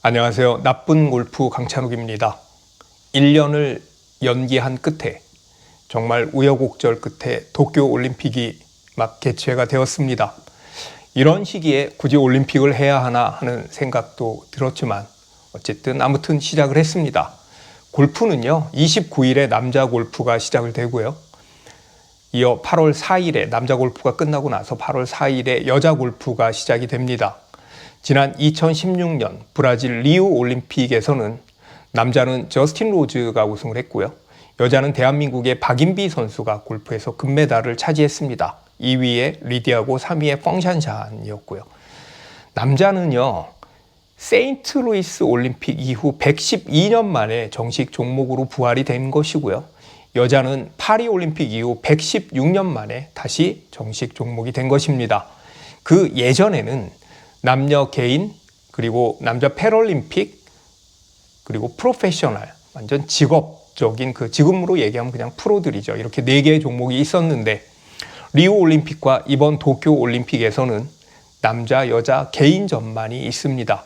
안녕하세요. 나쁜 골프 강찬욱입니다. 1년을 연기한 끝에 정말 우여곡절 끝에 도쿄올림픽이 막 개최가 되었습니다. 이런 시기에 굳이 올림픽을 해야 하나 하는 생각도 들었지만 어쨌든 아무튼 시작을 했습니다. 골프는요 29일에 남자 골프가 시작을 되고요. 이어 8월 4일에 남자 골프가 끝나고 나서 8월 4일에 여자 골프가 시작이 됩니다. 지난 2016년 브라질 리우 올림픽에서는 남자는 저스틴 로즈가 우승을 했고요. 여자는 대한민국의 박인비 선수가 골프에서 금메달을 차지했습니다. 2위에 리디아고 3위에 펑샨샨이었고요. 남자는요. 세인트루이스 올림픽 이후 112년 만에 정식 종목으로 부활이 된 것이고요. 여자는 파리 올림픽 이후 116년 만에 다시 정식 종목이 된 것입니다. 그 예전에는 남녀 개인, 그리고 남자 패럴림픽, 그리고 프로페셔널, 완전 직업적인 지금으로 얘기하면 그냥 프로들이죠. 이렇게 4개의 종목이 있었는데 리우 올림픽과 이번 도쿄 올림픽에서는 남자, 여자 개인전만이 있습니다.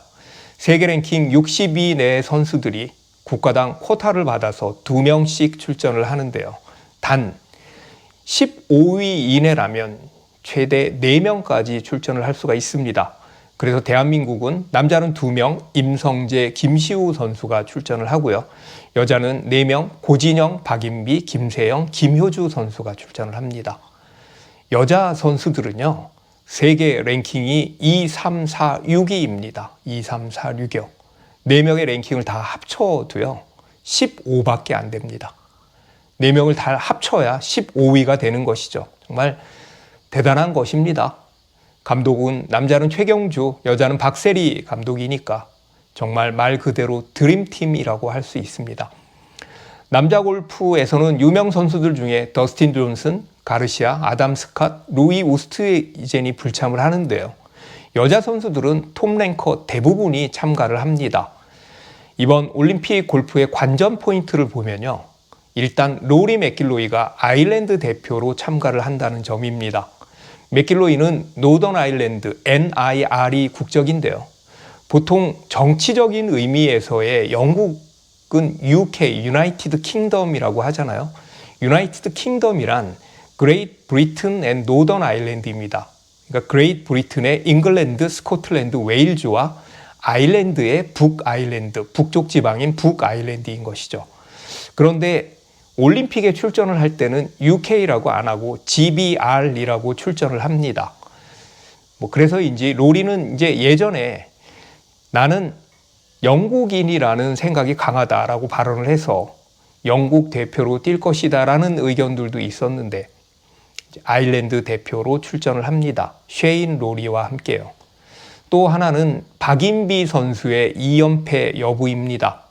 세계 랭킹 60위 내 선수들이 국가당 쿼타를 받아서 2명씩 출전을 하는데요. 단 15위 이내라면 최대 4명까지 출전을 할 수가 있습니다. 그래서 대한민국은 남자는 2명, 임성재, 김시우 선수가 출전을 하고요. 여자는 4명, 고진영, 박인비, 김세영, 김효주 선수가 출전을 합니다. 여자 선수들은요. 세계 랭킹이 2, 3, 4, 6위입니다. 2, 3, 4, 6위요. 4명의 랭킹을 다 합쳐도요. 15밖에 안 됩니다. 4명을 다 합쳐야 15위가 되는 것이죠. 정말 대단한 것입니다. 감독은 남자는 최경주, 여자는 박세리 감독이니까 정말 말 그대로 드림팀이라고 할 수 있습니다. 남자 골프에서는 유명 선수들 중에 더스틴 존슨, 가르시아, 아담 스캇, 루이 우스트이젠이 불참을 하는데요. 여자 선수들은 톰 랭커 대부분이 참가를 합니다. 이번 올림픽 골프의 관전 포인트를 보면요. 일단 로리 맥길로이가 아일랜드 대표로 참가를 한다는 점입니다. 맥길로이는 노던 아일랜드 NIR이 국적인데요. 보통 정치적인 의미에서의 영국은 UK, 유나이티드 킹덤이라고 하잖아요. 유나이티드 킹덤이란 그레이트 브리튼 앤 노던 아일랜드입니다. 그러니까 그레이트 브리튼의 잉글랜드, 스코틀랜드, 웨일즈와 아일랜드의 북아일랜드, 북쪽 지방인 북아일랜드인 것이죠. 그런데 올림픽에 출전을 할 때는 UK라고 안 하고 GBR이라고 출전을 합니다. 그래서인지 로리는 이제 예전에 나는 영국인이라는 생각이 강하다라고 발언을 해서 영국 대표로 뛸 것이다라는 의견들도 있었는데 아일랜드 대표로 출전을 합니다. 쉐인 로리와 함께요. 또 하나는 박인비 선수의 2연패 여부입니다.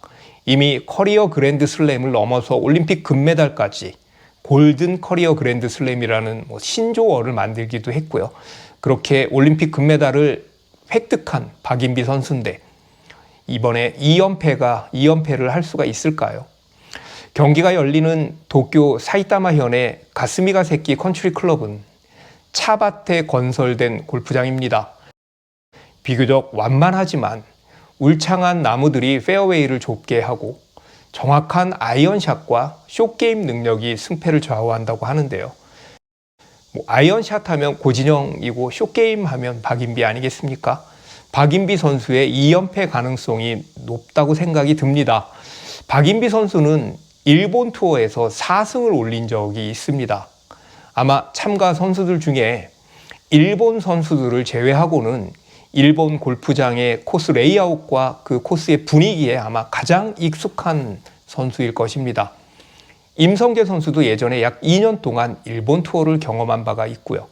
이미 커리어 그랜드 슬램을 넘어서 올림픽 금메달까지 골든 커리어 그랜드 슬램이라는 신조어를 만들기도 했고요. 그렇게 올림픽 금메달을 획득한 박인비 선수인데 이번에 2연패를 할 수가 있을까요? 경기가 열리는 도쿄 사이타마현의 가스미가세키 컨트리 클럽은 차밭에 건설된 골프장입니다. 비교적 완만하지만 울창한 나무들이 페어웨이를 좁게 하고 정확한 아이언샷과 숏게임 능력이 승패를 좌우한다고 하는데요. 아이언샷 하면 고진영이고 숏게임 하면 박인비 아니겠습니까? 박인비 선수의 2연패 가능성이 높다고 생각이 듭니다. 박인비 선수는 일본 투어에서 4승을 올린 적이 있습니다. 아마 참가 선수들 중에 일본 선수들을 제외하고는 일본 골프장의 코스 레이아웃과 그 코스의 분위기에 아마 가장 익숙한 선수일 것입니다. 임성재 선수도 예전에 약 2년 동안 일본 투어를 경험한 바가 있고요.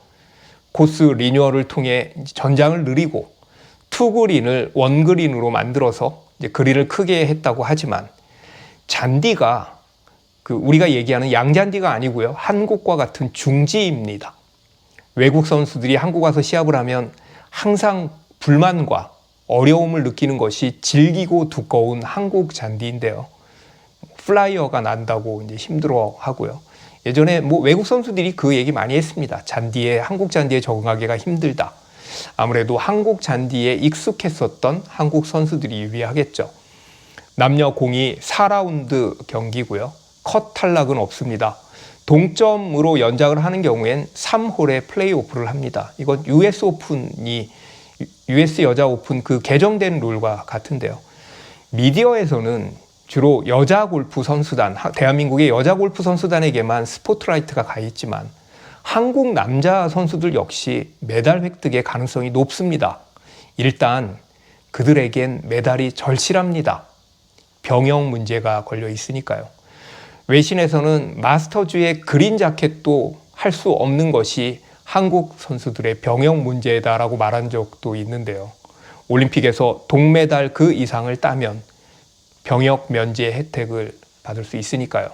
코스 리뉴얼을 통해 전장을 늘리고 투그린을 원그린으로 만들어서 이제 그린을 크게 했다고 하지만 잔디가 우리가 얘기하는 양잔디가 아니고요. 한국과 같은 중지입니다. 외국 선수들이 한국 와서 시합을 하면 항상 불만과 어려움을 느끼는 것이 질기고 두꺼운 한국 잔디인데요. 플라이어가 난다고 이제 힘들어 하고요. 예전에 외국 선수들이 그 얘기 많이 했습니다. 한국 잔디에 적응하기가 힘들다. 아무래도 한국 잔디에 익숙했었던 한국 선수들이 유리하겠죠. 남녀 공이 4라운드 경기고요. 컷 탈락은 없습니다. 동점으로 연장을 하는 경우엔 3홀에 플레이오프를 합니다. 이건 US 여자 오픈 그 개정된 룰과 같은데요. 미디어에서는 주로 여자 골프 선수단, 대한민국의 여자 골프 선수단에게만 스포트라이트가 가 있지만 한국 남자 선수들 역시 메달 획득의 가능성이 높습니다. 일단 그들에겐 메달이 절실합니다. 병역 문제가 걸려 있으니까요. 외신에서는 마스터즈의 그린 자켓도 할 수 없는 것이 한국 선수들의 병역 문제다라고 말한 적도 있는데요. 올림픽에서 동메달 그 이상을 따면 병역 면제 혜택을 받을 수 있으니까요.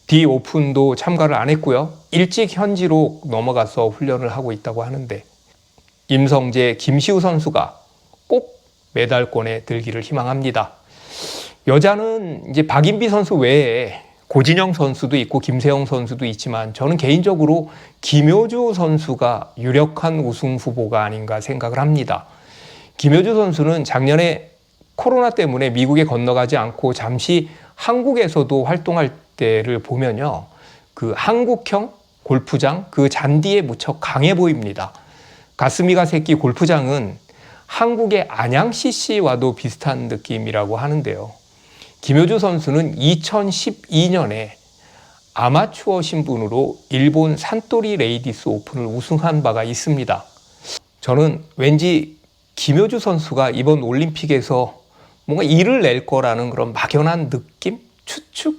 D 오픈도 참가를 안 했고요. 일찍 현지로 넘어가서 훈련을 하고 있다고 하는데 임성재, 김시우 선수가 꼭 메달권에 들기를 희망합니다. 여자는 이제 박인비 선수 외에 고진영 선수도 있고 김세영 선수도 있지만 저는 개인적으로 김효주 선수가 유력한 우승 후보가 아닌가 생각을 합니다. 김효주 선수는 작년에 코로나 때문에 미국에 건너가지 않고 잠시 한국에서도 활동할 때를 보면요. 그 한국형 골프장 그 잔디에 무척 강해 보입니다. 가스미가 새끼 골프장은 한국의 안양 CC와도 비슷한 느낌이라고 하는데요. 김효주 선수는 2012년에 아마추어 신분으로 일본 산토리 레이디스 오픈을 우승한 바가 있습니다. 저는 왠지 김효주 선수가 이번 올림픽에서 뭔가 일을 낼 거라는 그런 막연한 느낌? 추측?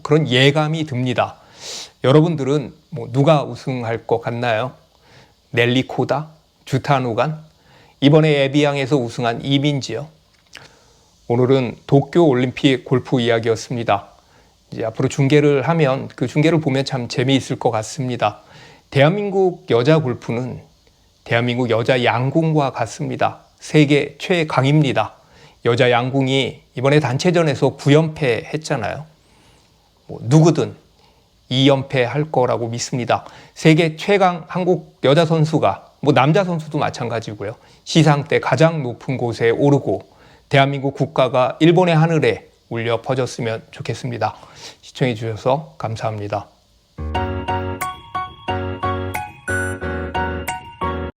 그런 예감이 듭니다. 여러분들은 누가 우승할 것 같나요? 넬리 코다? 주타누간? 이번에 에비앙에서 우승한 이민지요? 오늘은 도쿄 올림픽 골프 이야기였습니다. 이제 앞으로 중계를 하면 그 중계를 보면 참 재미있을 것 같습니다. 대한민국 여자 골프는 대한민국 여자 양궁과 같습니다. 세계 최강입니다. 여자 양궁이 이번에 단체전에서 9연패 했잖아요. 누구든 2연패 할 거라고 믿습니다. 세계 최강 한국 여자 선수가 남자 선수도 마찬가지고요. 시상대 가장 높은 곳에 오르고 대한민국 국가가 일본의 하늘에 울려 퍼졌으면 좋겠습니다. 시청해 주셔서 감사합니다.